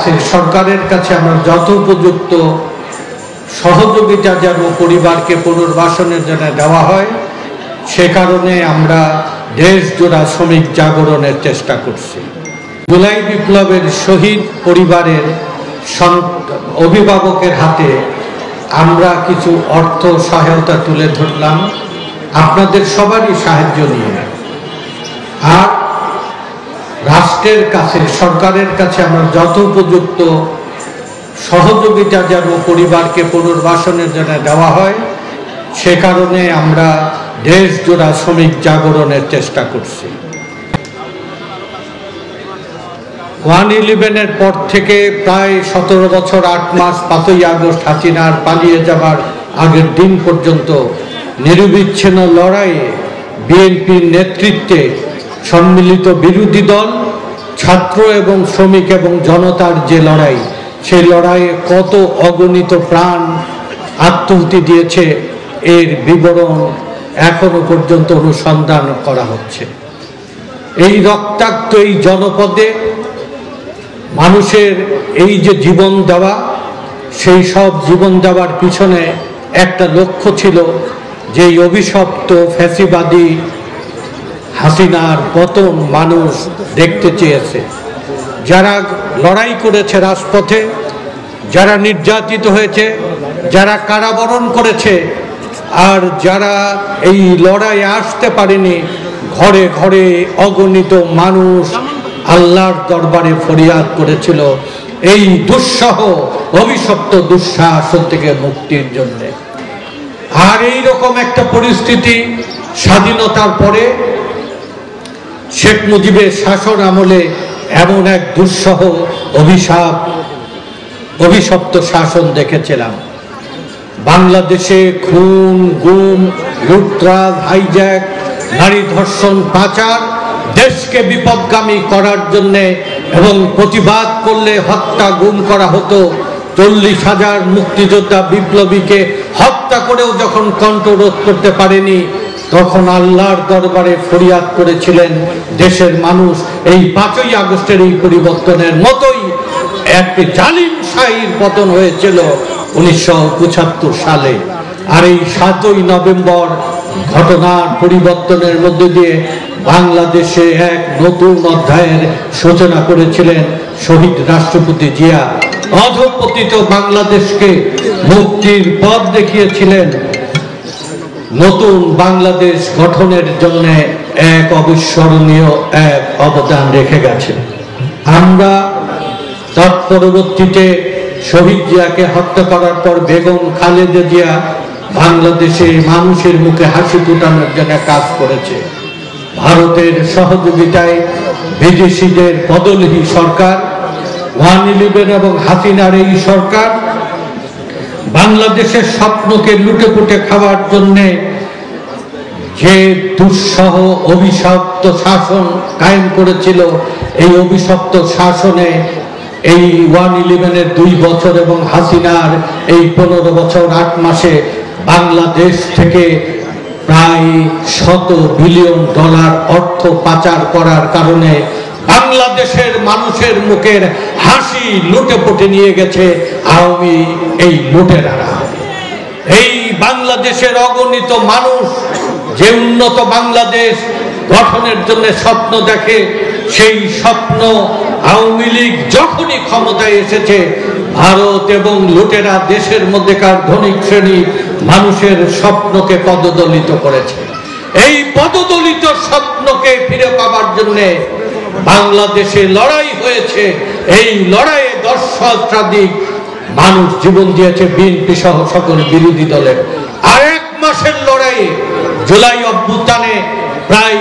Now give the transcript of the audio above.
কাছে সরকারের কাছে আমরা যত উপযুক্ত সহযোগিতা যেন পরিবারকে পুনর্বাসনের জন্য দেওয়া হয়, সে কারণে আমরা দেশজোড়া শ্রমিক জাগরণের চেষ্টা করছি। জুলাই বিপ্লবের শহীদ পরিবারের অভিভাবকের হাতে আমরা কিছু অর্থ সহায়তা তুলে ধরলাম আপনাদের সবারই সাহায্য নিয়ে। আর রাষ্ট্রের কাছে সরকারের কাছে আমরা যত উপযুক্ত সহযোগিতা যেন পরিবারকে পুনর্বাসনের জন্য দেওয়া হয়, সে কারণে আমরা দেশজোড়া শ্রমিক জাগরণের চেষ্টা করছি। 1/11-এর পর থেকে প্রায় 17 বছর 8 মাস 5ই আগস্ট হাসিনার পালিয়ে যাবার আগের দিন পর্যন্ত নিরবিচ্ছিন্ন লড়াইয়ে বিএনপির নেতৃত্বে সম্মিলিত বিরোধী দল, ছাত্র এবং শ্রমিক এবং জনতার যে লড়াই, সেই লড়াইয়ে কত অগণিত প্রাণ আত্মাহুতি দিয়েছে এর বিবরণ এখনো পর্যন্ত অনুসন্ধান করা হচ্ছে। এই রক্তাক্ত এই জনপদে মানুষের এই যে জীবন দেওয়া, সেই সব জীবন দেওয়ার পিছনে একটা লক্ষ্য ছিল যে এই অভিশপ্ত ফ্যাসিবাদী হাসিনার পতন মানুষ দেখতে চেয়েছে। যারা লড়াই করেছে রাজপথে, যারা নির্যাতিত হয়েছে, যারা কারাবরণ করেছে, আর যারা এই লড়াইয়ে আসতে পারেনি, ঘরে ঘরে অগণিত মানুষ আল্লাহর দরবারে ফরিয়াদ করেছিল এই দুঃসহ অভিশপ্ত দুঃশাসন থেকে মুক্তির জন্য। আর এই রকম একটা পরিস্থিতি স্বাধীনতার পরে শেখ মুজিবের শাসন আমলে এমন এক দুঃসহ অভিশপ্ত শাসন দেখেছিলাম। বাংলাদেশে খুন, গুম, লুটতরাজ, হাইজ্যাক, নারী ধর্ষণ, পাচার, দেশকে বিপদগামী করার জন্যে এবং প্রতিবাদ করলে হত্যা, গুম করা হতো। 40,000 মুক্তিযোদ্ধা বিপ্লবীকে হত্যা করেও যখন কণ্ঠরোধ করতে পারেনি, তখন আল্লাহর দরবারে ফরিয়াদ করেছিলেন দেশের মানুষ। এই 5ই আগস্টের এই পরিবর্তনের মতোই একটি জালিম শাহীর পতন হয়েছিল 1975 সালে। আর এই 7ই নভেম্বর ঘটনার পরিবর্তনের মধ্যে দিয়ে বাংলাদেশে এক নতুন অধ্যায়ের সূচনা করেছিলেন শহীদ রাষ্ট্রপতি জিয়া। অধঃপতিত বাংলাদেশকে মুক্তির পথ দেখিয়েছিলেন। নতুন বাংলাদেশ গঠনের জন্য এক অবিস্মরণীয় এক অবদান রেখে গেছে। আমরা তৎপরবর্তীতে শহীদ জিয়াকে হত্যা করার পর বেগম খালেদা জিয়া বাংলাদেশে মানুষের মুখে হাসি ফোটানোর জন্য কাজ করেছে। ভারতের সহযোগিতায় বিদেশিদের বদলি সরকার, 1/11 এবং হাসিনার এই সরকার বাংলাদেশের স্বপ্নকে লুটে পুটে খাওয়ার জন্য যে দুঃসহ অভিশপ্ত শাসন কায়েম করেছিল, এই অভিশপ্ত শাসনে এই 1/11-এর 2 বছর এবং হাসিনার এই 15 বছর 8 মাসে বাংলাদেশ থেকে প্রায় $100 বিলিয়ন অর্থ পাচার করার কারণে বাংলাদেশের মানুষের মুখের হাসি লুটে পুটে নিয়ে গেছে আওয়ামী এই লুটেরারা। এই বাংলাদেশের অগণিত মানুষ যে উন্নত বাংলাদেশ গঠনের জন্য স্বপ্ন দেখে, সেই স্বপ্ন আওয়ামী লীগ যখনই ক্ষমতায় এসেছে, ভারত এবং লুটেরা দেশের মধ্যেকার ধনিক শ্রেণী মানুষের স্বপ্নকে পদদলিত করেছে। এই পদদলিত স্বপ্নকে ফিরে পাবার জন্য বাংলাদেশে লড়াই হয়েছে। এই লড়াইয়ে 10 সহস্রাধিক মানুষ জীবন দিয়েছে, বিএনপি সহ সকল বিরোধী দলের। আর 1 মাসের লড়াইয়ে জুলাই অভ্যুত্থানে প্রায়